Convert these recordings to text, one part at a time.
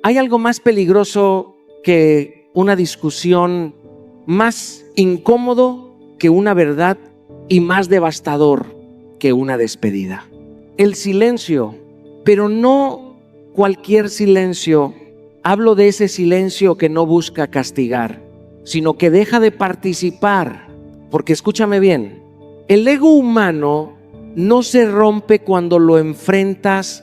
Hay algo más peligroso que una discusión, más incómodo que una verdad y más devastador que una despedida. El silencio, pero no cualquier silencio. Hablo de ese silencio que no busca castigar, sino que deja de participar. Porque escúchame bien, el ego humano no se rompe cuando lo enfrentas,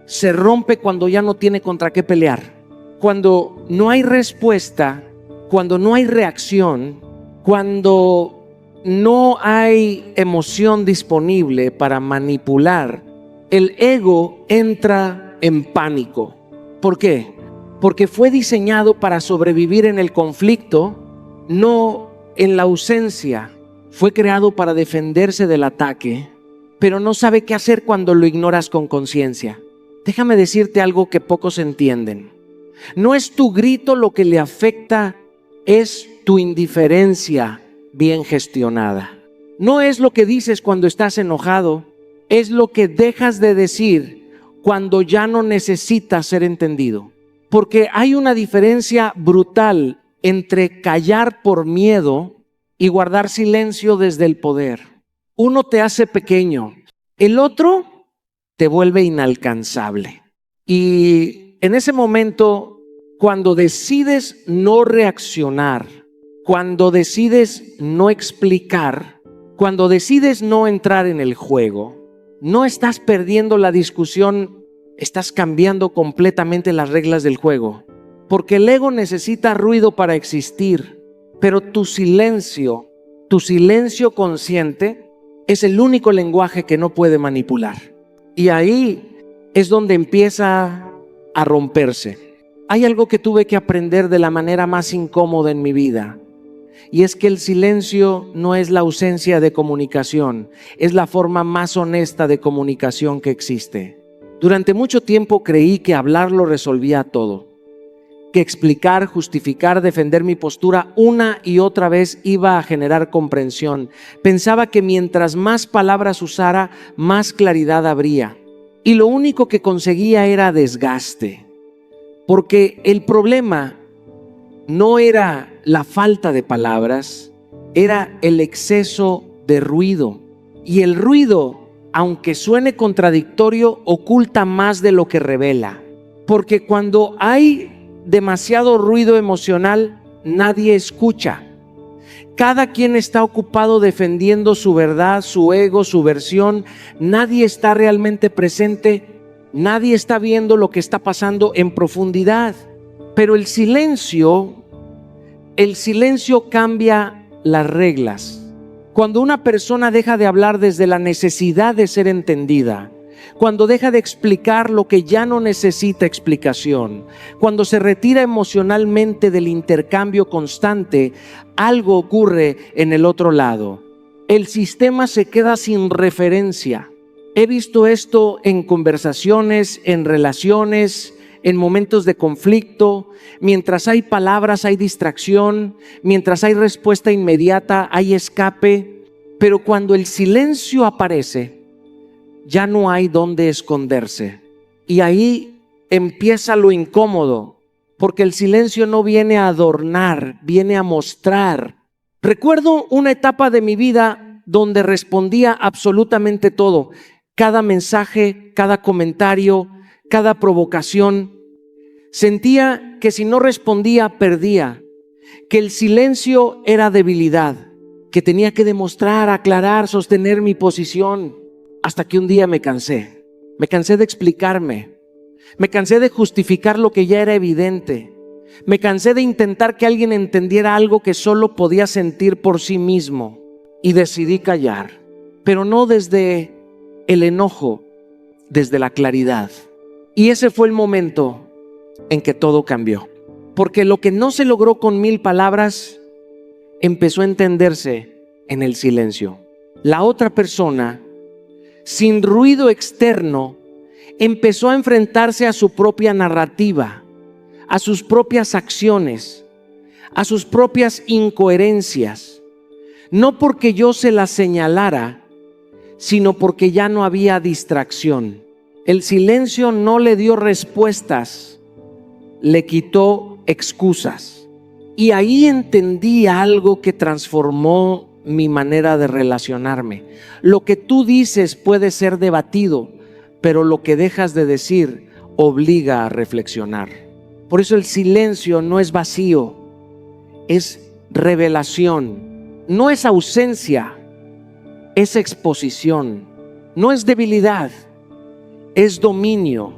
se rompe cuando ya no tiene contra qué pelear. Cuando no hay respuesta, cuando no hay reacción, cuando no hay emoción disponible para manipular, el ego entra en pánico. ¿Por qué? Porque fue diseñado para sobrevivir en el conflicto, no en la ausencia. Fue creado para defenderse del ataque, pero no sabe qué hacer cuando lo ignoras con conciencia. Déjame decirte algo que pocos entienden. No es tu grito lo que le afecta, es tu indiferencia bien gestionada. No es lo que dices cuando estás enojado, es lo que dejas de decir cuando ya no necesitas ser entendido. Porque hay una diferencia brutal entre callar por miedo y guardar silencio desde el poder. Uno te hace pequeño, el otro te vuelve inalcanzable. Y en ese momento, cuando decides no reaccionar, cuando decides no explicar, cuando decides no entrar en el juego, no estás perdiendo la discusión, estás cambiando completamente las reglas del juego. Porque el ego necesita ruido para existir, pero tu silencio consciente es el único lenguaje que no puede manipular. Y ahí es donde empieza a romperse. Hay algo que tuve que aprender de la manera más incómoda en mi vida, y es que el silencio no es la ausencia de comunicación, es la forma más honesta de comunicación que existe. Durante mucho tiempo creí que hablar lo resolvía todo, que explicar, justificar, defender mi postura una y otra vez iba a generar comprensión. Pensaba que mientras más palabras usara, más claridad habría. Y lo único que conseguía era desgaste. Porque el problema no era la falta de palabras, era el exceso de ruido. Y el ruido, aunque suene contradictorio, oculta más de lo que revela. Porque cuando hay demasiado ruido emocional, nadie escucha. Cada quien está ocupado defendiendo su verdad, su ego, su versión. Nadie está realmente presente. Nadie está viendo lo que está pasando en profundidad. Pero el silencio cambia las reglas. Cuando una persona deja de hablar desde la necesidad de ser entendida, cuando deja de explicar lo que ya no necesita explicación, cuando se retira emocionalmente del intercambio constante, algo ocurre en el otro lado. El sistema se queda sin referencia. He visto esto en conversaciones, en relaciones, en momentos de conflicto. Mientras hay palabras, hay distracción. Mientras hay respuesta inmediata, hay escape. Pero cuando el silencio aparece, ya no hay dónde esconderse. Y ahí empieza lo incómodo, porque el silencio no viene a adornar, viene a mostrar. Recuerdo una etapa de mi vida donde respondía absolutamente todo. Cada mensaje, cada comentario, cada provocación. Sentía que si no respondía, perdía. Que el silencio era debilidad. Que tenía que demostrar, aclarar, sostener mi posición. Hasta que un día me cansé. Me cansé de explicarme. Me cansé de justificar lo que ya era evidente. Me cansé de intentar que alguien entendiera algo que solo podía sentir por sí mismo. Y decidí callar. Pero no desde el enojo, desde la claridad. Y ese fue el momento en que todo cambió. Porque lo que no se logró con 1000 palabras, empezó a entenderse en el silencio. La otra persona, sin ruido externo, empezó a enfrentarse a su propia narrativa, a sus propias acciones, a sus propias incoherencias. No porque yo se las señalara, sino porque ya no había distracción. El silencio no le dio respuestas, le quitó excusas. Y ahí entendí algo que transformó mi manera de relacionarme. Lo que tú dices puede ser debatido, pero lo que dejas de decir obliga a reflexionar. Por eso el silencio no es vacío, es revelación. No es ausencia, es exposición. No es debilidad, es dominio.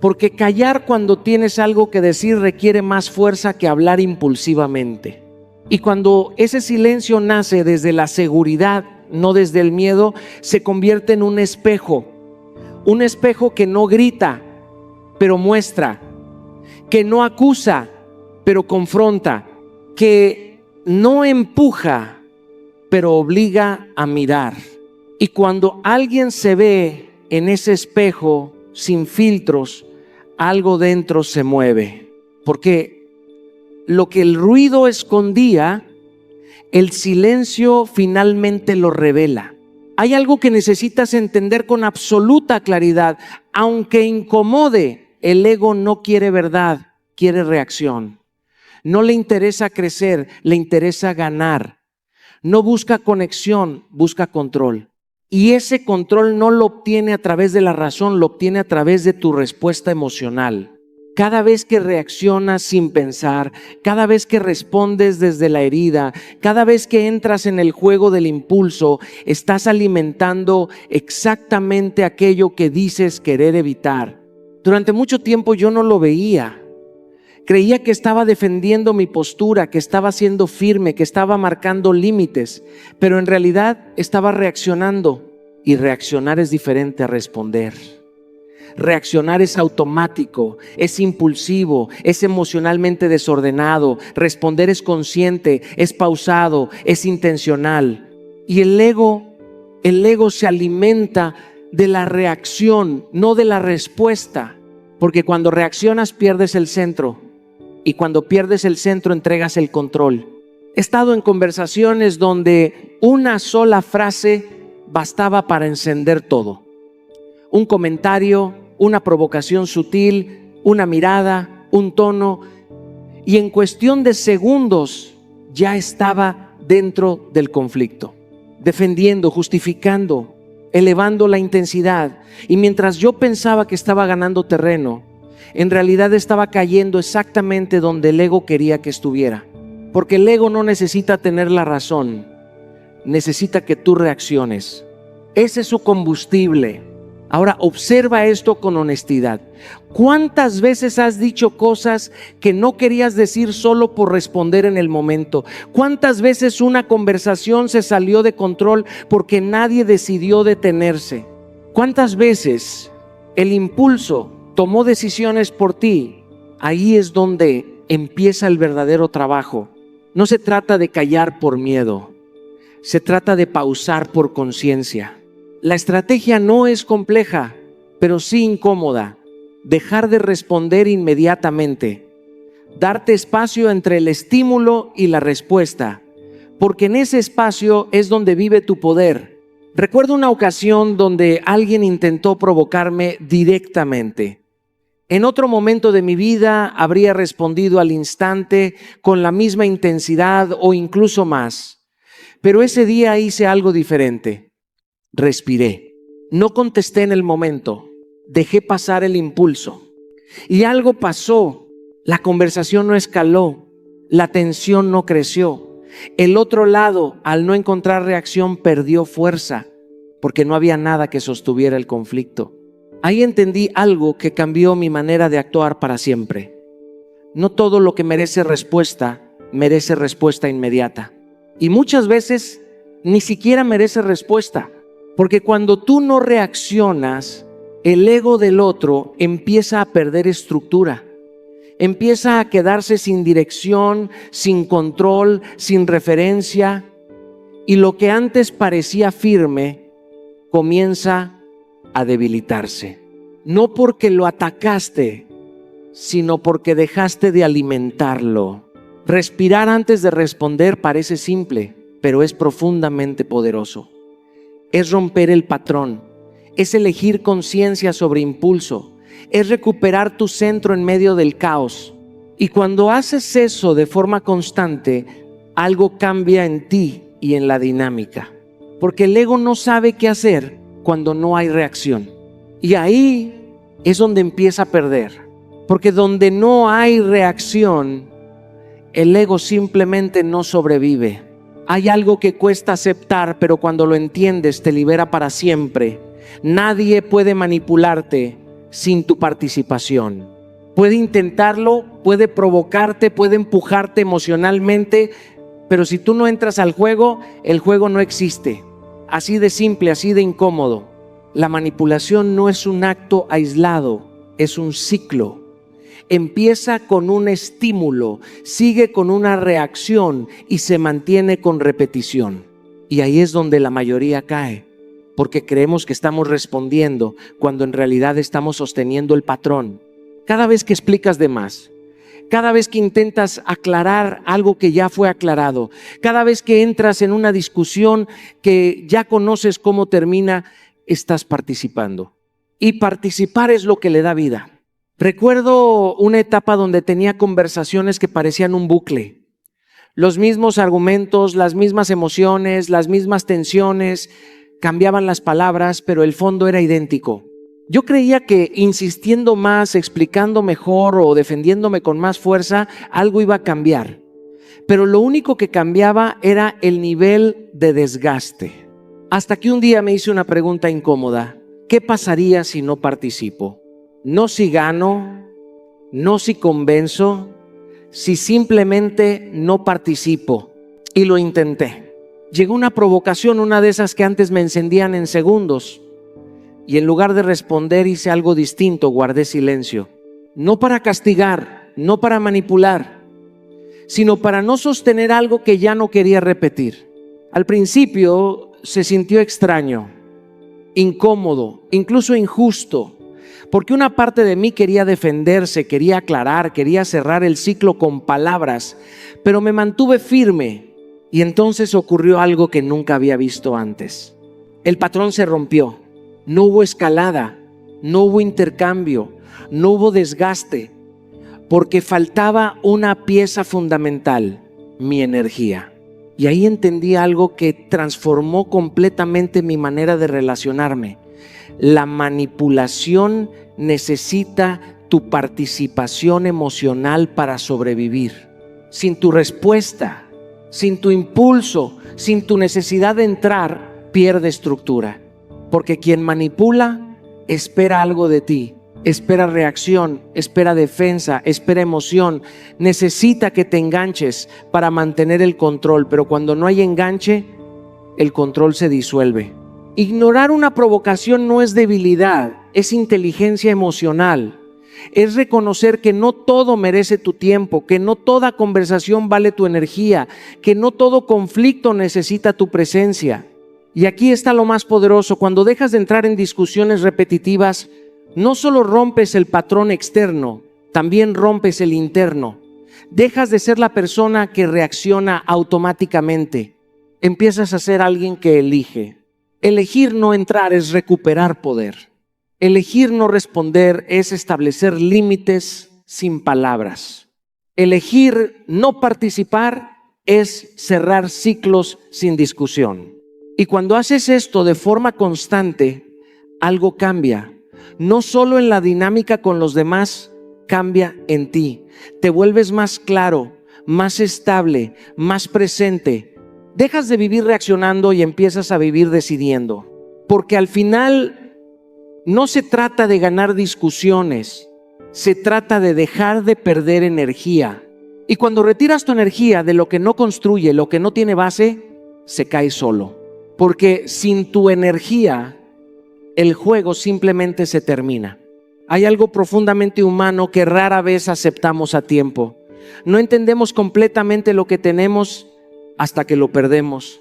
Porque callar cuando tienes algo que decir requiere más fuerza que hablar impulsivamente. Y cuando ese silencio nace desde la seguridad, no desde el miedo, se convierte en un espejo. Un espejo que no grita, pero muestra. Que no acusa, pero confronta. Que no empuja, pero obliga a mirar. Y cuando alguien se ve en ese espejo sin filtros, algo dentro se mueve. Porque lo que el ruido escondía, el silencio finalmente lo revela. Hay algo que necesitas entender con absoluta claridad. Aunque incomode, el ego no quiere verdad, quiere reacción. No le interesa crecer, le interesa ganar. No busca conexión, busca control. Y ese control no lo obtiene a través de la razón, lo obtiene a través de tu respuesta emocional. Cada vez que reaccionas sin pensar, cada vez que respondes desde la herida, cada vez que entras en el juego del impulso, estás alimentando exactamente aquello que dices querer evitar. Durante mucho tiempo yo no lo veía. Creía que estaba defendiendo mi postura, que estaba siendo firme, que estaba marcando límites, pero en realidad estaba reaccionando. Y reaccionar es diferente a responder. Reaccionar es automático, es impulsivo, es emocionalmente desordenado. Responder es consciente, es pausado, es intencional. Y el ego se alimenta de la reacción, no de la respuesta. Porque cuando reaccionas pierdes el centro. Y cuando pierdes el centro entregas el control. He estado en conversaciones donde una sola frase bastaba para encender todo. Un comentario, una provocación sutil, una mirada, un tono. Y en cuestión de segundos ya estaba dentro del conflicto. Defendiendo, justificando, elevando la intensidad. Y mientras yo pensaba que estaba ganando terreno, en realidad estaba cayendo exactamente donde el ego quería que estuviera. Porque el ego no necesita tener la razón, necesita que tú reacciones. Ese es su combustible. Ahora observa esto con honestidad. ¿Cuántas veces has dicho cosas que no querías decir solo por responder en el momento? ¿Cuántas veces una conversación se salió de control porque nadie decidió detenerse? ¿Cuántas veces el impulso tomó decisiones por ti? Ahí es donde empieza el verdadero trabajo. No se trata de callar por miedo, se trata de pausar por conciencia. La estrategia no es compleja, pero sí incómoda. Dejar de responder inmediatamente. Darte espacio entre el estímulo y la respuesta, porque en ese espacio es donde vive tu poder. Recuerdo una ocasión donde alguien intentó provocarme directamente. En otro momento de mi vida habría respondido al instante con la misma intensidad o incluso más. Pero ese día hice algo diferente. Respiré. No contesté en el momento. Dejé pasar el impulso. Y algo pasó. La conversación no escaló. La tensión no creció. El otro lado, al no encontrar reacción, perdió fuerza, porque no había nada que sostuviera el conflicto. Ahí entendí algo que cambió mi manera de actuar para siempre. No todo lo que merece respuesta inmediata. Y muchas veces ni siquiera merece respuesta. Porque cuando tú no reaccionas, el ego del otro empieza a perder estructura. Empieza a quedarse sin dirección, sin control, sin referencia. Y lo que antes parecía firme comienza a debilitarse. No porque lo atacaste, sino porque dejaste de alimentarlo. Respirar antes de responder parece simple, pero es profundamente poderoso. Es romper el patrón, es elegir conciencia sobre impulso, es recuperar tu centro en medio del caos. Y cuando haces eso de forma constante, algo cambia en ti y en la dinámica. Porque el ego no sabe qué hacer cuando no hay reacción. Y ahí es donde empieza a perder. Porque donde no hay reacción, el ego simplemente no sobrevive. Hay algo que cuesta aceptar, pero cuando lo entiendes te libera para siempre. Nadie puede manipularte sin tu participación. Puede intentarlo, puede provocarte, puede empujarte emocionalmente, pero si tú no entras al juego, el juego no existe. Así de simple, así de incómodo. La manipulación no es un acto aislado, es un ciclo. Empieza con un estímulo, sigue con una reacción y se mantiene con repetición. Y ahí es donde la mayoría cae, porque creemos que estamos respondiendo cuando en realidad estamos sosteniendo el patrón. Cada vez que explicas de más, cada vez que intentas aclarar algo que ya fue aclarado, cada vez que entras en una discusión que ya conoces cómo termina, estás participando. Y participar es lo que le da vida. Recuerdo una etapa donde tenía conversaciones que parecían un bucle. Los mismos argumentos, las mismas emociones, las mismas tensiones, cambiaban las palabras, pero el fondo era idéntico. Yo creía que insistiendo más, explicando mejor o defendiéndome con más fuerza, algo iba a cambiar. Pero lo único que cambiaba era el nivel de desgaste. Hasta que un día me hice una pregunta incómoda. ¿Qué pasaría si no participo? No si gano, no si convenzo, si simplemente no participo. Y lo intenté. Llegó una provocación, una de esas que antes me encendían en segundos. Y en lugar de responder hice algo distinto, guardé silencio. No para castigar, no para manipular, sino para no sostener algo que ya no quería repetir. Al principio se sintió extraño, incómodo, incluso injusto, porque una parte de mí quería defenderse, quería aclarar, quería cerrar el ciclo con palabras, pero me mantuve firme y entonces ocurrió algo que nunca había visto antes. El patrón se rompió. No hubo escalada, no hubo intercambio, no hubo desgaste, porque faltaba una pieza fundamental, mi energía. Y ahí entendí algo que transformó completamente mi manera de relacionarme. La manipulación necesita tu participación emocional para sobrevivir. Sin tu respuesta, sin tu impulso, sin tu necesidad de entrar, pierde estructura. Porque quien manipula espera algo de ti, espera reacción, espera defensa, espera emoción, necesita que te enganches para mantener el control, pero cuando no hay enganche, el control se disuelve. Ignorar una provocación no es debilidad, es inteligencia emocional. Es reconocer que no todo merece tu tiempo, que no toda conversación vale tu energía, que no todo conflicto necesita tu presencia. Y aquí está lo más poderoso. Cuando dejas de entrar en discusiones repetitivas, no solo rompes el patrón externo, también rompes el interno. Dejas de ser la persona que reacciona automáticamente. Empiezas a ser alguien que elige. Elegir no entrar es recuperar poder. Elegir no responder es establecer límites sin palabras. Elegir no participar es cerrar ciclos sin discusión. Y cuando haces esto de forma constante, algo cambia. No solo en la dinámica con los demás, cambia en ti. Te vuelves más claro, más estable, más presente. Dejas de vivir reaccionando y empiezas a vivir decidiendo. Porque al final no se trata de ganar discusiones, se trata de dejar de perder energía. Y cuando retiras tu energía de lo que no construye, lo que no tiene base, se cae solo. Porque sin tu energía, el juego simplemente se termina. Hay algo profundamente humano que rara vez aceptamos a tiempo. No entendemos completamente lo que tenemos hasta que lo perdemos.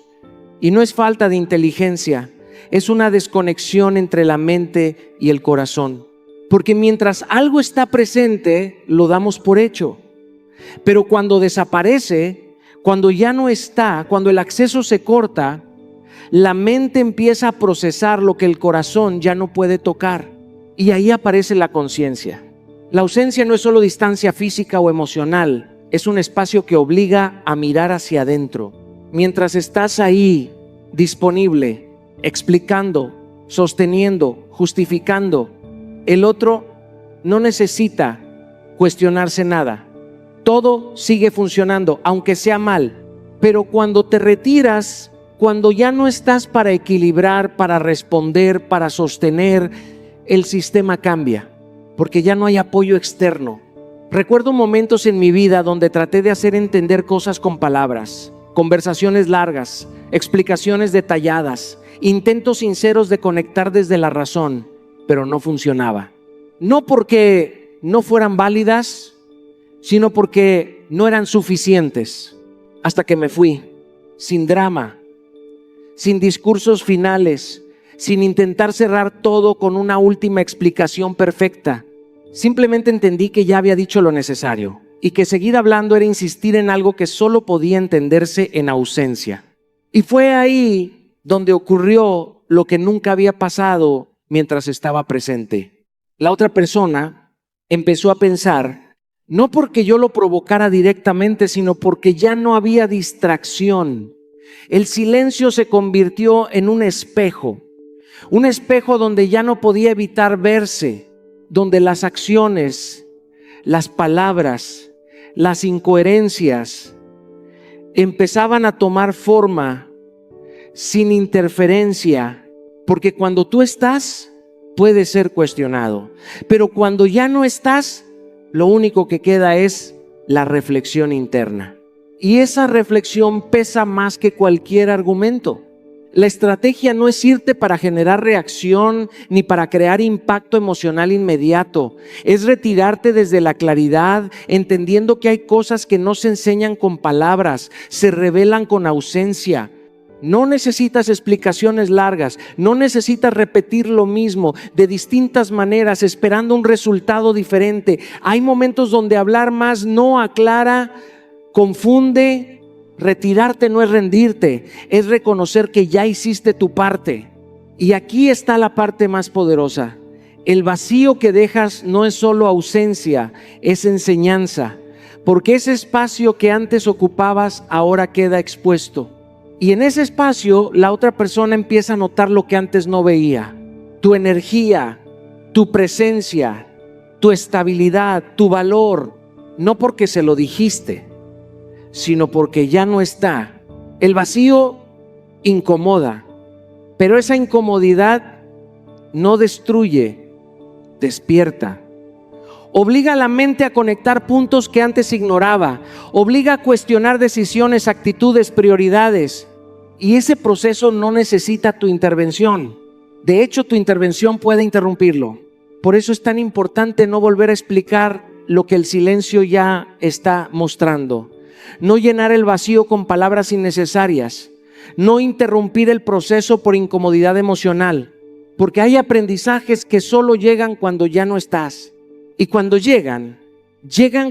Y no es falta de inteligencia, es una desconexión entre la mente y el corazón. Porque mientras algo está presente, lo damos por hecho. Pero cuando desaparece, cuando ya no está, cuando el acceso se corta, la mente empieza a procesar lo que el corazón ya no puede tocar. Y ahí aparece la conciencia. La ausencia no es solo distancia física o emocional, es un espacio que obliga a mirar hacia adentro. Mientras estás ahí, disponible, explicando, sosteniendo, justificando, el otro no necesita cuestionarse nada. Todo sigue funcionando, aunque sea mal. Pero cuando te retiras, cuando ya no estás para equilibrar, para responder, para sostener, el sistema cambia, porque ya no hay apoyo externo. Recuerdo momentos en mi vida donde traté de hacer entender cosas con palabras, conversaciones largas, explicaciones detalladas, intentos sinceros de conectar desde la razón, pero no funcionaba. No porque no fueran válidas, sino porque no eran suficientes. Hasta que me fui, sin drama, sin discursos finales, sin intentar cerrar todo con una última explicación perfecta. Simplemente entendí que ya había dicho lo necesario y que seguir hablando era insistir en algo que solo podía entenderse en ausencia. Y fue ahí donde ocurrió lo que nunca había pasado mientras estaba presente. La otra persona empezó a pensar, no porque yo lo provocara directamente, sino porque ya no había distracción. El silencio se convirtió en un espejo donde ya no podía evitar verse, donde las acciones, las palabras, las incoherencias empezaban a tomar forma sin interferencia, porque cuando tú estás, puede ser cuestionado, pero cuando ya no estás, lo único que queda es la reflexión interna. Y esa reflexión pesa más que cualquier argumento. La estrategia no es irte para generar reacción ni para crear impacto emocional inmediato. Es retirarte desde la claridad, entendiendo que hay cosas que no se enseñan con palabras, se revelan con ausencia. No necesitas explicaciones largas, no necesitas repetir lo mismo de distintas maneras esperando un resultado diferente. Hay momentos donde hablar más no aclara, confunde. Retirarte no es rendirte, es reconocer que ya hiciste tu parte. Y aquí está la parte más poderosa. El vacío que dejas no es solo ausencia, es enseñanza, porque ese espacio que antes ocupabas ahora queda expuesto. Y en ese espacio la otra persona empieza a notar lo que antes no veía. Tu energía, tu presencia, tu estabilidad, tu valor, no porque se lo dijiste, sino porque ya no está. El vacío incomoda, pero esa incomodidad no destruye, despierta. Obliga a la mente a conectar puntos que antes ignoraba, obliga a cuestionar decisiones, actitudes, prioridades. Y ese proceso no necesita tu intervención. De hecho, tu intervención puede interrumpirlo. Por eso es tan importante no volver a explicar lo que el silencio ya está mostrando. No llenar el vacío con palabras innecesarias. No interrumpir el proceso por incomodidad emocional. Porque hay aprendizajes que solo llegan cuando ya no estás. Y cuando llegan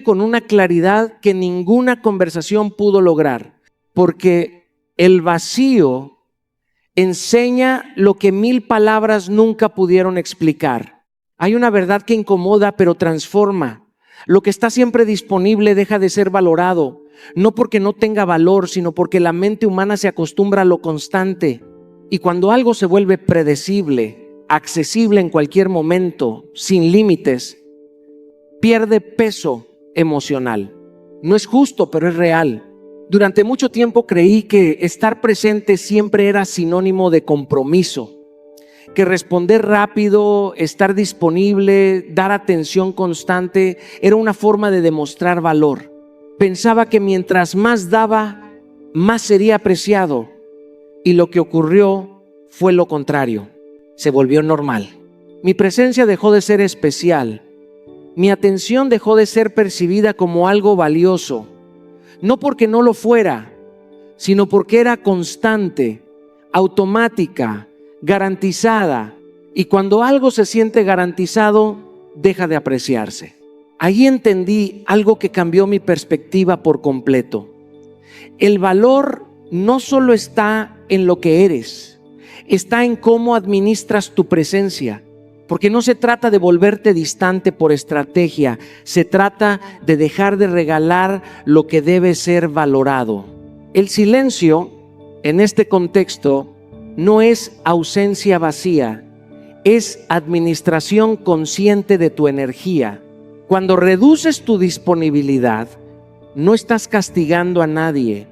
con una claridad que ninguna conversación pudo lograr. Porque el vacío enseña lo que 1000 palabras nunca pudieron explicar. Hay una verdad que incomoda pero transforma. Lo que está siempre disponible deja de ser valorado. No porque no tenga valor, sino porque la mente humana se acostumbra a lo constante. Y cuando algo se vuelve predecible, accesible en cualquier momento, sin límites, pierde peso emocional. No es justo, pero es real. Durante mucho tiempo creí que estar presente siempre era sinónimo de compromiso, que responder rápido, estar disponible, dar atención constante era una forma de demostrar valor. Pensaba que mientras más daba, más sería apreciado, y lo que ocurrió fue lo contrario. Se volvió normal. Mi presencia dejó de ser especial. Mi atención dejó de ser percibida como algo valioso, no porque no lo fuera, sino porque era constante, automática, garantizada. Y cuando algo se siente garantizado, deja de apreciarse. Ahí entendí algo que cambió mi perspectiva por completo. El valor no solo está en lo que eres, está en cómo administras tu presencia. Porque no se trata de volverte distante por estrategia, se trata de dejar de regalar lo que debe ser valorado. El silencio, en este contexto, no es ausencia vacía, es administración consciente de tu energía. Cuando reduces tu disponibilidad, no estás castigando a nadie,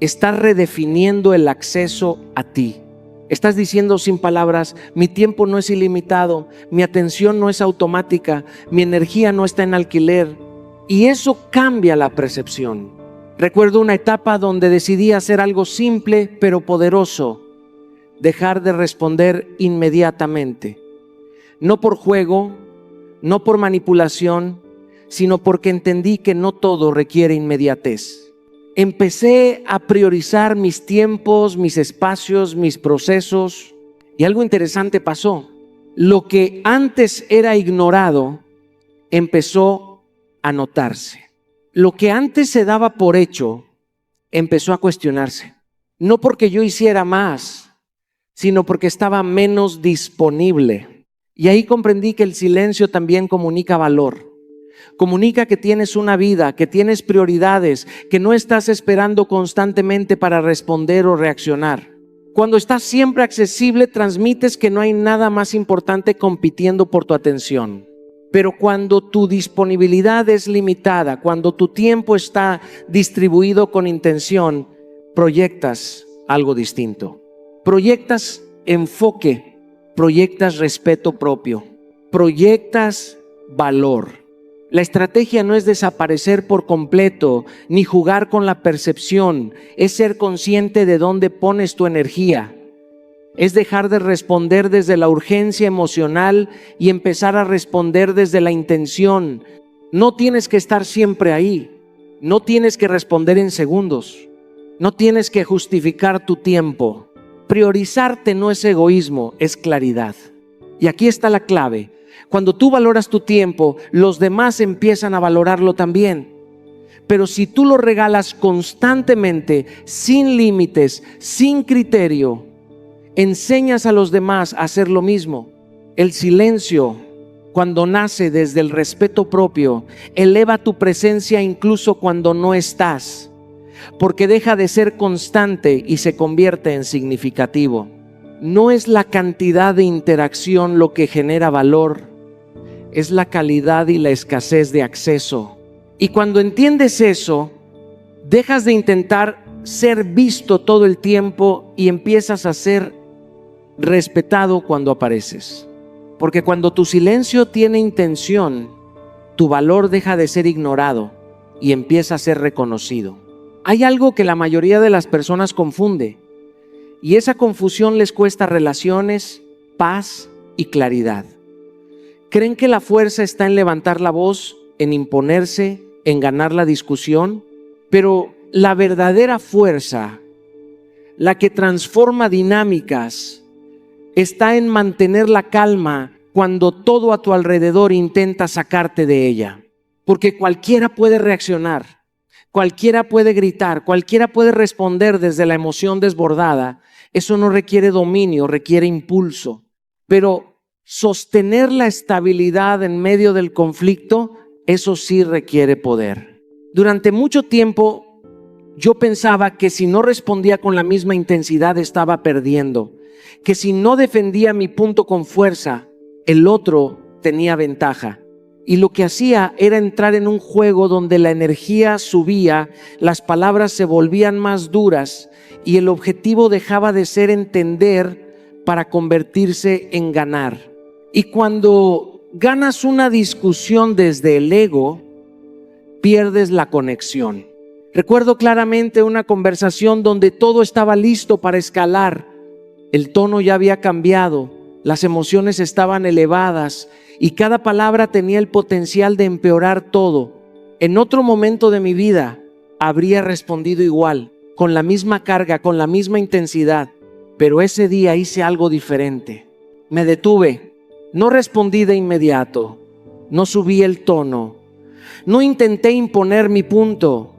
estás redefiniendo el acceso a ti. Estás diciendo sin palabras: mi tiempo no es ilimitado, mi atención no es automática, mi energía no está en alquiler. Y eso cambia la percepción. Recuerdo una etapa donde decidí hacer algo simple pero poderoso: dejar de responder inmediatamente. No por juego, no por manipulación, sino porque entendí que no todo requiere inmediatez. Empecé a priorizar mis tiempos, mis espacios, mis procesos, y algo interesante pasó. Lo que antes era ignorado empezó a notarse. Lo que antes se daba por hecho empezó a cuestionarse. No porque yo hiciera más, sino porque estaba menos disponible. Y ahí comprendí que el silencio también comunica valor. Comunica que tienes una vida, que tienes prioridades, que no estás esperando constantemente para responder o reaccionar. Cuando estás siempre accesible, transmites que no hay nada más importante compitiendo por tu atención. Pero cuando tu disponibilidad es limitada, cuando tu tiempo está distribuido con intención, proyectas algo distinto. Proyectas enfoque, proyectas respeto propio, proyectas valor. La estrategia no es desaparecer por completo, ni jugar con la percepción, es ser consciente de dónde pones tu energía. Es dejar de responder desde la urgencia emocional y empezar a responder desde la intención. No tienes que estar siempre ahí, no tienes que responder en segundos, no tienes que justificar tu tiempo. Priorizarte no es egoísmo, es claridad. Y aquí está la clave. Cuando tú valoras tu tiempo, los demás empiezan a valorarlo también. Pero si tú lo regalas constantemente, sin límites, sin criterio, enseñas a los demás a hacer lo mismo. El silencio, cuando nace desde el respeto propio, eleva tu presencia incluso cuando no estás, porque deja de ser constante y se convierte en significativo. No es la cantidad de interacción lo que genera valor, es la calidad y la escasez de acceso. Y cuando entiendes eso, dejas de intentar ser visto todo el tiempo y empiezas a ser respetado cuando apareces. Porque cuando tu silencio tiene intención, tu valor deja de ser ignorado y empieza a ser reconocido. Hay algo que la mayoría de las personas confunde, y esa confusión les cuesta relaciones, paz y claridad. ¿Creen que la fuerza está en levantar la voz, en imponerse, en ganar la discusión? Pero la verdadera fuerza, la que transforma dinámicas, está en mantener la calma cuando todo a tu alrededor intenta sacarte de ella. Porque cualquiera puede reaccionar, cualquiera puede gritar, cualquiera puede responder desde la emoción desbordada. Eso no requiere dominio, requiere impulso. Pero sostener la estabilidad en medio del conflicto, eso sí requiere poder. Durante mucho tiempo yo pensaba que si no respondía con la misma intensidad estaba perdiendo, que si no defendía mi punto con fuerza, el otro tenía ventaja. Y lo que hacía era entrar en un juego donde la energía subía, las palabras se volvían más duras y el objetivo dejaba de ser entender para convertirse en ganar. Y cuando ganas una discusión desde el ego, pierdes la conexión. Recuerdo claramente una conversación donde todo estaba listo para escalar. El tono ya había cambiado, las emociones estaban elevadas y cada palabra tenía el potencial de empeorar todo. En otro momento de mi vida habría respondido igual, con la misma carga, con la misma intensidad, pero ese día hice algo diferente. Me detuve. No respondí de inmediato, no subí el tono, no intenté imponer mi punto.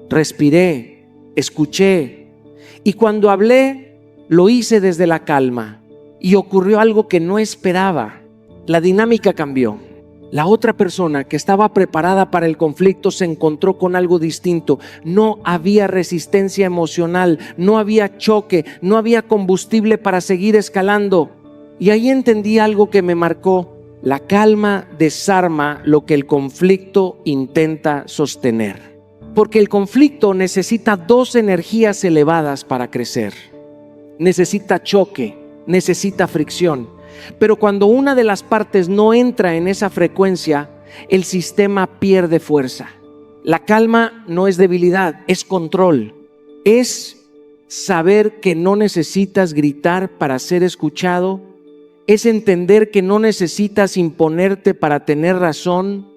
Respiré, escuché y cuando hablé lo hice desde la calma y ocurrió algo que no esperaba. la dinámica cambió. La otra persona que estaba preparada para el conflicto se encontró con algo distinto. No había resistencia emocional, no había choque, no había combustible para seguir escalando. Y ahí entendí algo que me marcó. La calma desarma lo que el conflicto intenta sostener. Porque el conflicto necesita dos energías elevadas para crecer. Necesita choque, necesita fricción. Pero cuando una de las partes no entra en esa frecuencia, el sistema pierde fuerza. La calma no es debilidad, es control. Es saber que no necesitas gritar para ser escuchado. Es entender que no necesitas imponerte para tener razón.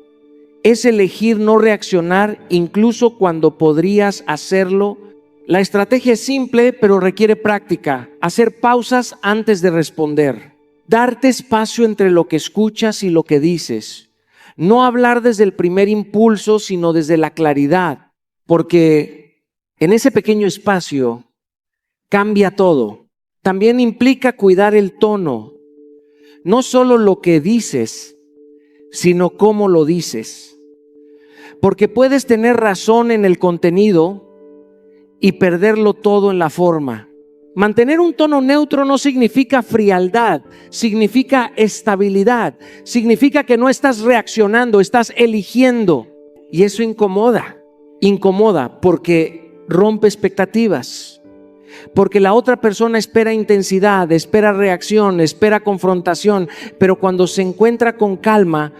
Es elegir no reaccionar incluso cuando podrías hacerlo. La estrategia es simple, pero requiere práctica. Hacer pausas antes de responder. Darte espacio entre lo que escuchas y lo que dices. No hablar desde el primer impulso, sino desde la claridad. Porque en ese pequeño espacio cambia todo. También implica cuidar el tono. No solo lo que dices, sino cómo lo dices. Porque puedes tener razón en el contenido y perderlo todo en la forma. Mantener un tono neutro no significa frialdad, significa estabilidad, significa que no estás reaccionando, estás eligiendo. Y eso incomoda porque rompe expectativas, porque la otra persona espera intensidad, espera reacción, espera confrontación, pero cuando se encuentra con calma,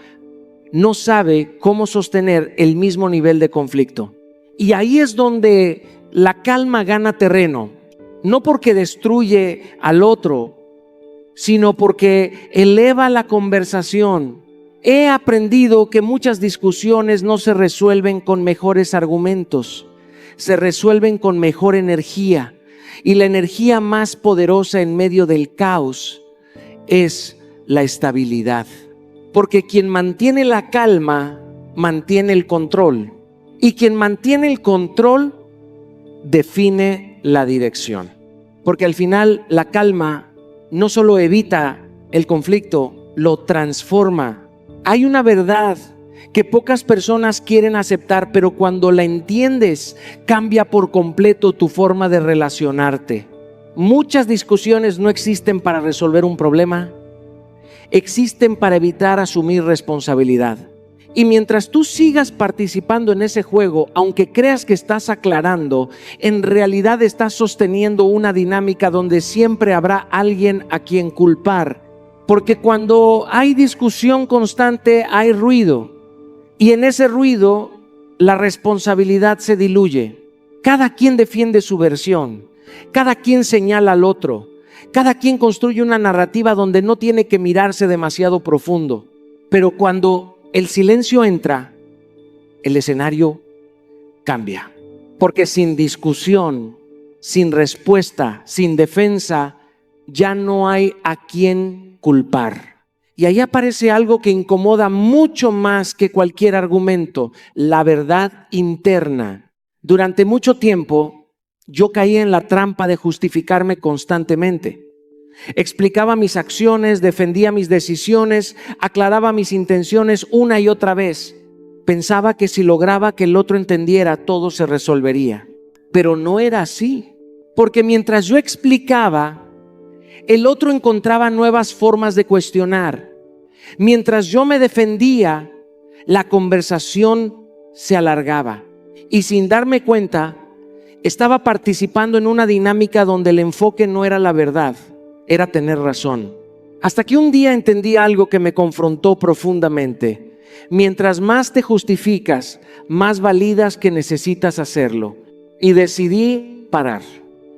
no sabe cómo sostener el mismo nivel de conflicto. Y ahí es donde la calma gana terreno. No porque destruye al otro, sino porque eleva la conversación. He aprendido que muchas discusiones no se resuelven con mejores argumentos, se resuelven con mejor energía. Y la energía más poderosa en medio del caos es la estabilidad. Porque quien mantiene la calma, mantiene el control. Y quien mantiene el control, define la dirección. Porque al final la calma no solo evita el conflicto, lo transforma. Hay una verdad que pocas personas quieren aceptar, pero cuando la entiendes, cambia por completo tu forma de relacionarte. Muchas discusiones no existen para resolver un problema, existen para evitar asumir responsabilidad. Y mientras tú sigas participando en ese juego, aunque creas que estás aclarando, en realidad estás sosteniendo una dinámica donde siempre habrá alguien a quien culpar. Porque cuando hay discusión constante, hay ruido. Y en ese ruido, la responsabilidad se diluye. Cada quien defiende su versión. Cada quien señala al otro. Cada quien construye una narrativa donde no tiene que mirarse demasiado profundo. Pero cuando el silencio entra, el escenario cambia. Porque sin discusión, sin respuesta, sin defensa, ya no hay a quien culpar. Y ahí aparece algo que incomoda mucho más que cualquier argumento: la verdad interna. Durante mucho tiempo, yo caí en la trampa de justificarme constantemente. Explicaba mis acciones, defendía mis decisiones, aclaraba mis intenciones una y otra vez. Pensaba que si lograba que el otro entendiera, todo se resolvería. Pero no era así, porque mientras yo explicaba, el otro encontraba nuevas formas de cuestionar. Mientras yo me defendía, la conversación se alargaba. Y sin darme cuenta, estaba participando en una dinámica donde el enfoque no era la verdad, era tener razón. Hasta que un día entendí algo que me confrontó profundamente. Mientras más te justificas, más validas que necesitas hacerlo. Y decidí parar.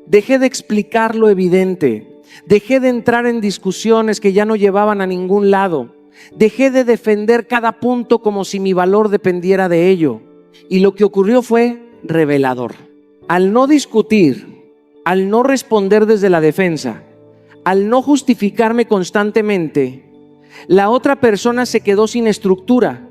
Dejé de explicar lo evidente. Dejé de entrar en discusiones que ya no llevaban a ningún lado. Dejé de defender cada punto como si mi valor dependiera de ello. Y lo que ocurrió fue revelador. Al no discutir, al no responder desde la defensa, al no justificarme constantemente, la otra persona se quedó sin estructura,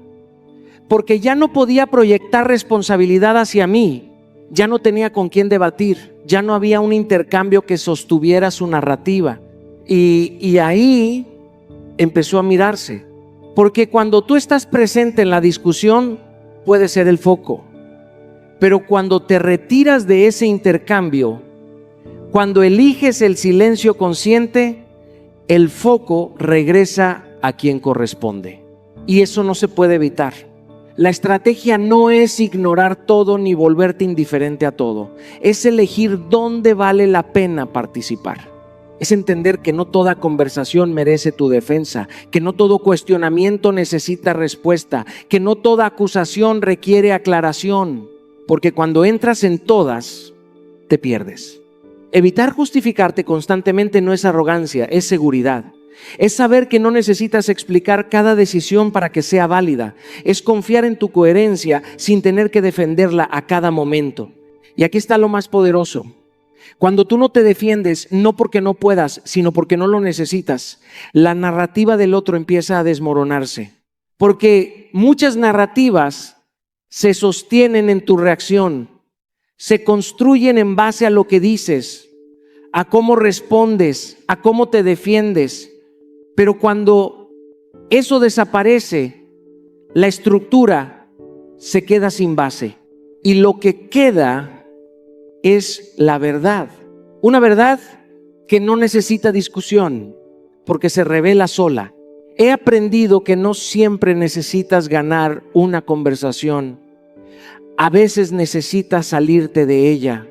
porque ya no podía proyectar responsabilidad hacia mí, ya no tenía con quién debatir, ya no había un intercambio que sostuviera su narrativa. Y ahí empezó a mirarse. Porque cuando tú estás presente en la discusión, puede ser el foco. Pero cuando te retiras de ese intercambio, cuando eliges el silencio consciente, el foco regresa a quien corresponde. Y eso no se puede evitar. La estrategia no es ignorar todo ni volverte indiferente a todo. Es elegir dónde vale la pena participar. Es entender que no toda conversación merece tu defensa, que no todo cuestionamiento necesita respuesta, que no toda acusación requiere aclaración, porque cuando entras en todas, te pierdes. Evitar justificarte constantemente no es arrogancia, es seguridad. Es saber que no necesitas explicar cada decisión para que sea válida. Es confiar en tu coherencia sin tener que defenderla a cada momento. Y aquí está lo más poderoso. Cuando tú no te defiendes, no porque no puedas, sino porque no lo necesitas, la narrativa del otro empieza a desmoronarse. Porque muchas narrativas se sostienen en tu reacción, se construyen en base a lo que dices, a cómo respondes, a cómo te defiendes. Pero cuando eso desaparece, la estructura se queda sin base. Y lo que queda es la verdad. Una verdad que no necesita discusión, porque se revela sola. He aprendido que no siempre necesitas ganar una conversación. A veces necesitas salirte de ella.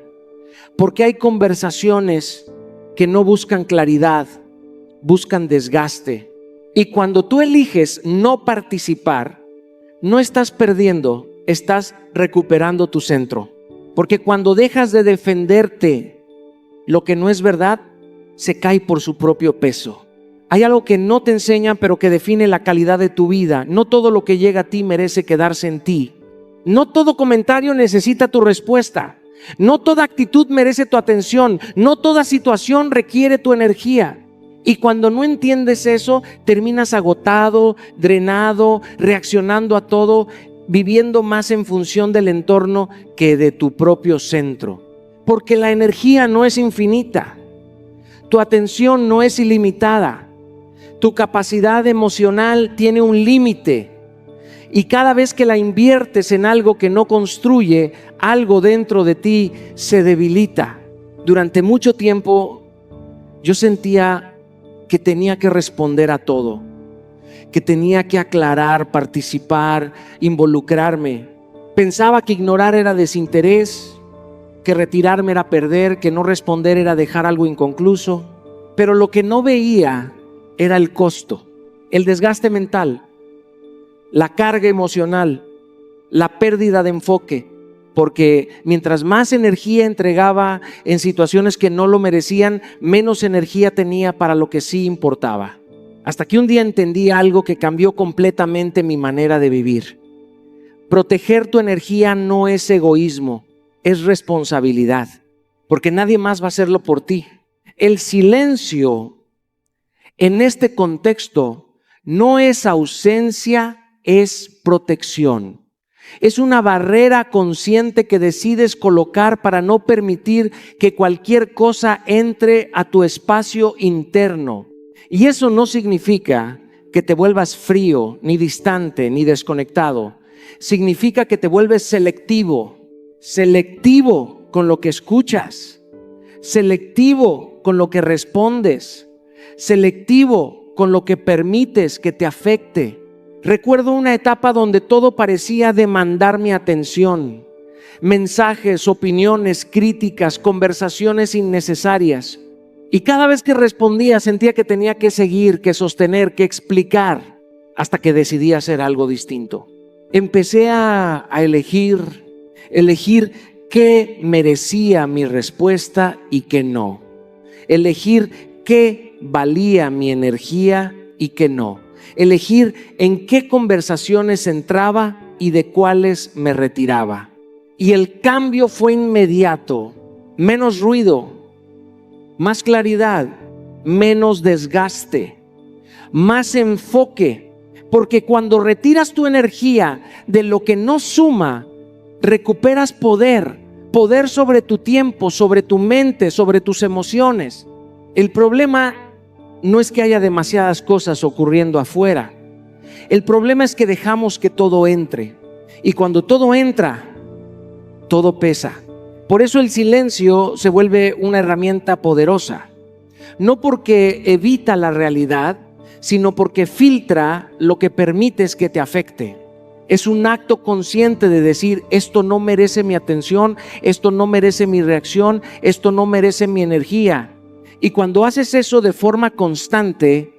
Porque hay conversaciones que no buscan claridad, buscan desgaste. Y cuando tú eliges no participar, no estás perdiendo, estás recuperando tu centro. Porque cuando dejas de defenderte lo que no es verdad, se cae por su propio peso. Hay algo que no te enseñan, pero que define la calidad de tu vida. No todo lo que llega a ti merece quedarse en ti. No todo comentario necesita tu respuesta. No toda actitud merece tu atención. No toda situación requiere tu energía. Y cuando no entiendes eso, terminas agotado, drenado, reaccionando a todo, viviendo más en función del entorno que de tu propio centro. Porque la energía no es infinita. Tu atención no es ilimitada. Tu capacidad emocional tiene un límite. Y cada vez que la inviertes en algo que no construye, algo dentro de ti se debilita. Durante mucho tiempo yo sentía que tenía que responder a todo, que tenía que aclarar, participar, involucrarme. Pensaba que ignorar era desinterés, que retirarme era perder, que no responder era dejar algo inconcluso. Pero lo que no veía era el costo, el desgaste mental, la carga emocional, la pérdida de enfoque. Porque mientras más energía entregaba en situaciones que no lo merecían, menos energía tenía para lo que sí importaba. Hasta que un día entendí algo que cambió completamente mi manera de vivir. Proteger tu energía no es egoísmo, es responsabilidad, porque nadie más va a hacerlo por ti. El silencio en este contexto no es ausencia, es protección. Es una barrera consciente que decides colocar para no permitir que cualquier cosa entre a tu espacio interno. Y eso no significa que te vuelvas frío, ni distante, ni desconectado. Significa que te vuelves selectivo con lo que escuchas, selectivo con lo que respondes, selectivo con lo que permites que te afecte. Recuerdo una etapa donde todo parecía demandar mi atención. Mensajes, opiniones, críticas, conversaciones innecesarias. Y cada vez que respondía sentía que tenía que seguir, que sostener, que explicar, hasta que decidí hacer algo distinto. Empecé a elegir qué merecía mi respuesta y qué no. Elegir qué valía mi energía y qué no. Elegir en qué conversaciones entraba y de cuáles me retiraba. Y el cambio fue inmediato. Menos ruido, más claridad, menos desgaste, más enfoque. Porque cuando retiras tu energía de lo que no suma, recuperas poder sobre tu tiempo, sobre tu mente, sobre tus emociones. El problema no es que haya demasiadas cosas ocurriendo afuera. El problema es que dejamos que todo entre. Y cuando todo entra, todo pesa. Por eso el silencio se vuelve una herramienta poderosa. No porque evita la realidad, sino porque filtra lo que permites que te afecte. Es un acto consciente de decir, esto no merece mi atención, esto no merece mi reacción, esto no merece mi energía. Y cuando haces eso de forma constante,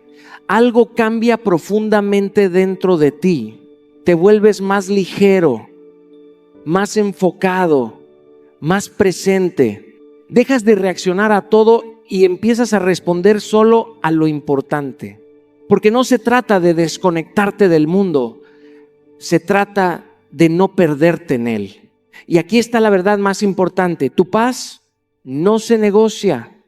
algo cambia profundamente dentro de ti. Te vuelves más ligero, más enfocado, más presente. Dejas de reaccionar a todo y empiezas a responder solo a lo importante. Porque no se trata de desconectarte del mundo, se trata de no perderte en él. Y aquí está la verdad más importante. Tu paz no se negocia,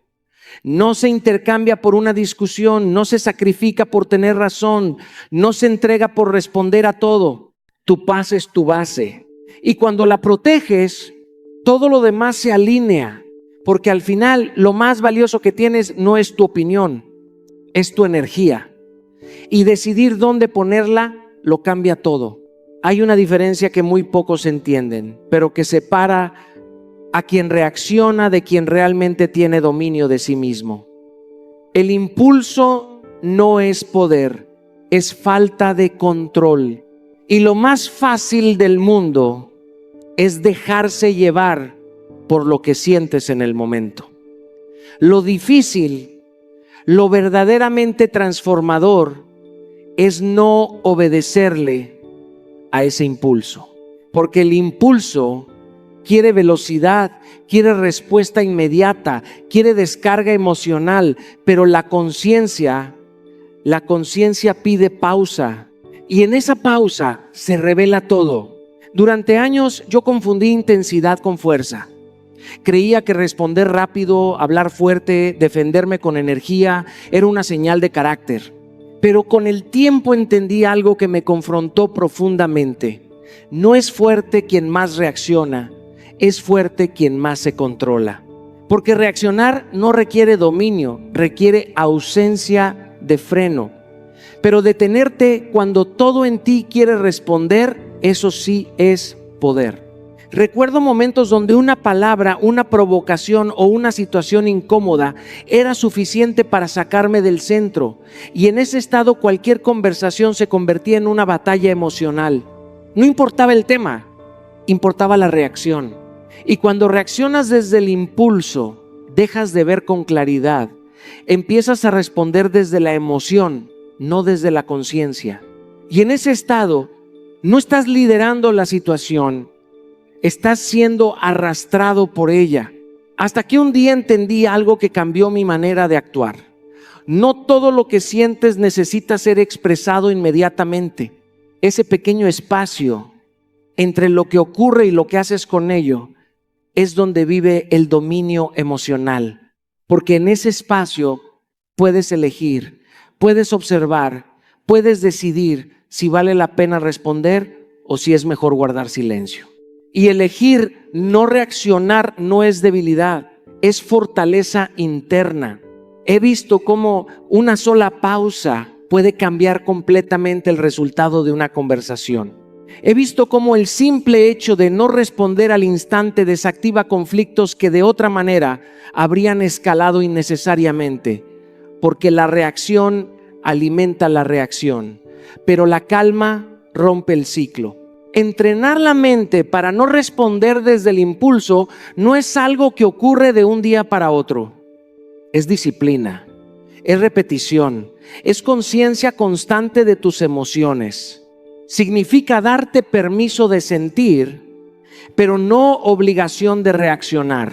no se intercambia por una discusión, no se sacrifica por tener razón, no se entrega por responder a todo. Tu paz es tu base. Y cuando la proteges, todo lo demás se alinea. Porque al final lo más valioso que tienes no es tu opinión, es tu energía. Y decidir dónde ponerla lo cambia todo. Hay una diferencia que muy pocos entienden, pero que separa a quien reacciona de quien realmente tiene dominio de sí mismo. El impulso no es poder, es falta de control. Y lo más fácil del mundo es dejarse llevar por lo que sientes en el momento. Lo difícil, lo verdaderamente transformador, es no obedecerle a ese impulso. Porque el impulso quiere velocidad, quiere respuesta inmediata, quiere descarga emocional, pero la conciencia pide pausa. Y en esa pausa se revela todo. Durante años yo confundí intensidad con fuerza. Creía que responder rápido, hablar fuerte, defenderme con energía era una señal de carácter. Pero con el tiempo entendí algo que me confrontó profundamente. No es fuerte quien más reacciona, es fuerte quien más se controla. Porque reaccionar no requiere dominio, requiere ausencia de freno. Pero detenerte cuando todo en ti quiere responder, eso sí es poder. Recuerdo momentos donde una palabra, una provocación o una situación incómoda era suficiente para sacarme del centro. Y en ese estado cualquier conversación se convertía en una batalla emocional. No importaba el tema, importaba la reacción. Y cuando reaccionas desde el impulso, dejas de ver con claridad. Empiezas a responder desde la emoción, no desde la conciencia. Y en ese estado, no estás liderando la situación, estás siendo arrastrado por ella. Hasta que un día entendí algo que cambió mi manera de actuar. No todo lo que sientes necesita ser expresado inmediatamente. Ese pequeño espacio entre lo que ocurre y lo que haces con ello es donde vive el dominio emocional. Porque en ese espacio puedes elegir, puedes observar, puedes decidir si vale la pena responder o si es mejor guardar silencio. Y elegir no reaccionar no es debilidad, es fortaleza interna. He visto cómo una sola pausa puede cambiar completamente el resultado de una conversación. He visto cómo el simple hecho de no responder al instante desactiva conflictos que de otra manera habrían escalado innecesariamente, porque la reacción alimenta la reacción, pero la calma rompe el ciclo. Entrenar la mente para no responder desde el impulso no es algo que ocurre de un día para otro. Es disciplina, es repetición, es conciencia constante de tus emociones. Significa darte permiso de sentir, pero no obligación de reaccionar.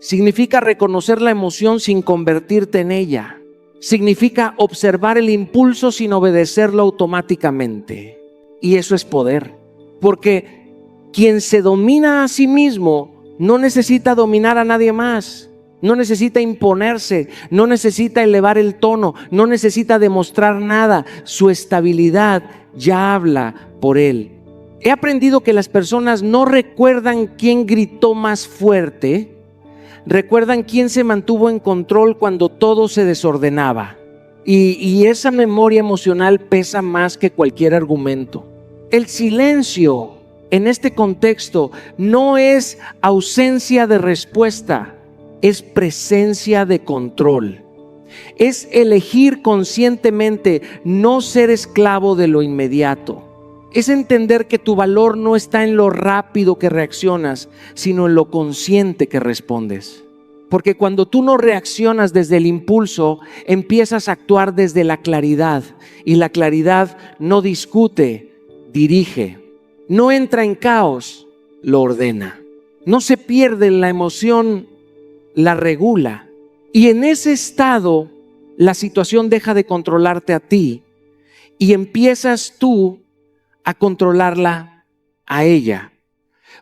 Significa reconocer la emoción sin convertirte en ella. Significa observar el impulso sin obedecerlo automáticamente. Y eso es poder. Porque quien se domina a sí mismo no necesita dominar a nadie más, no necesita imponerse, no necesita elevar el tono, no necesita demostrar nada. Su estabilidad ya habla por él. He aprendido que las personas no recuerdan quién gritó más fuerte, recuerdan quién se mantuvo en control cuando todo se desordenaba. Y esa memoria emocional pesa más que cualquier argumento. El silencio en este contexto no es ausencia de respuesta, es presencia de control. Es elegir conscientemente no ser esclavo de lo inmediato. Es entender que tu valor no está en lo rápido que reaccionas, sino en lo consciente que respondes. Porque cuando tú no reaccionas desde el impulso, empiezas a actuar desde la claridad. Y la claridad no discute, dirige. No entra en caos, lo ordena. No se pierde en la emoción, la regula. Y en ese estado, la situación deja de controlarte a ti y empiezas tú a controlarla a ella.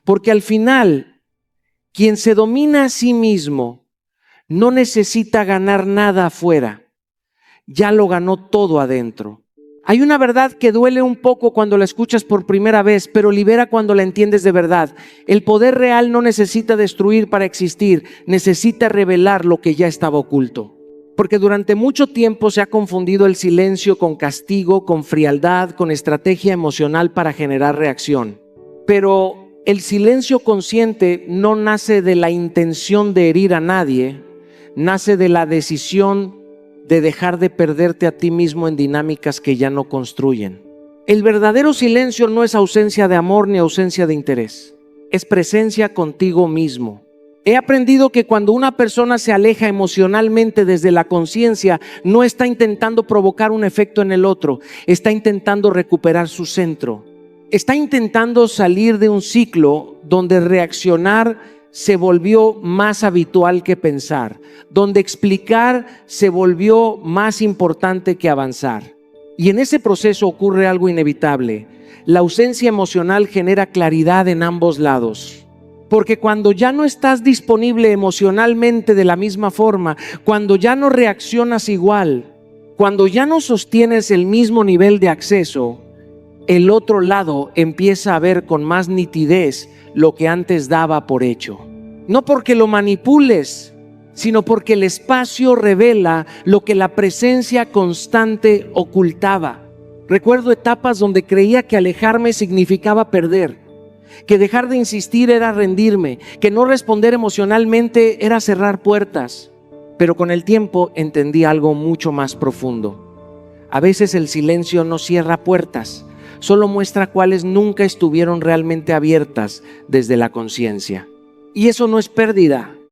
Porque al final, quien se domina a sí mismo no necesita ganar nada afuera. Ya lo ganó todo adentro. Hay una verdad que duele un poco cuando la escuchas por primera vez, pero libera cuando la entiendes de verdad. El poder real no necesita destruir para existir, necesita revelar lo que ya estaba oculto. Porque durante mucho tiempo se ha confundido el silencio con castigo, con frialdad, con estrategia emocional para generar reacción. Pero el silencio consciente no nace de la intención de herir a nadie, nace de la decisión de dejar de perderte a ti mismo en dinámicas que ya no construyen. El verdadero silencio no es ausencia de amor ni ausencia de interés, es presencia contigo mismo. He aprendido que cuando una persona se aleja emocionalmente desde la conciencia, no está intentando provocar un efecto en el otro, está intentando recuperar su centro. Está intentando salir de un ciclo donde reaccionar se volvió más habitual que pensar, donde explicar se volvió más importante que avanzar. Y en ese proceso ocurre algo inevitable. La ausencia emocional genera claridad en ambos lados. Porque cuando ya no estás disponible emocionalmente de la misma forma, cuando ya no reaccionas igual, cuando ya no sostienes el mismo nivel de acceso, el otro lado empieza a ver con más nitidez lo que antes daba por hecho. No porque lo manipules, sino porque el espacio revela lo que la presencia constante ocultaba. Recuerdo etapas donde creía que alejarme significaba perder, que dejar de insistir era rendirme, que no responder emocionalmente era cerrar puertas. Pero con el tiempo entendí algo mucho más profundo. A veces el silencio no cierra puertas, solo muestra cuáles nunca estuvieron realmente abiertas desde la conciencia. Y eso no es pérdida,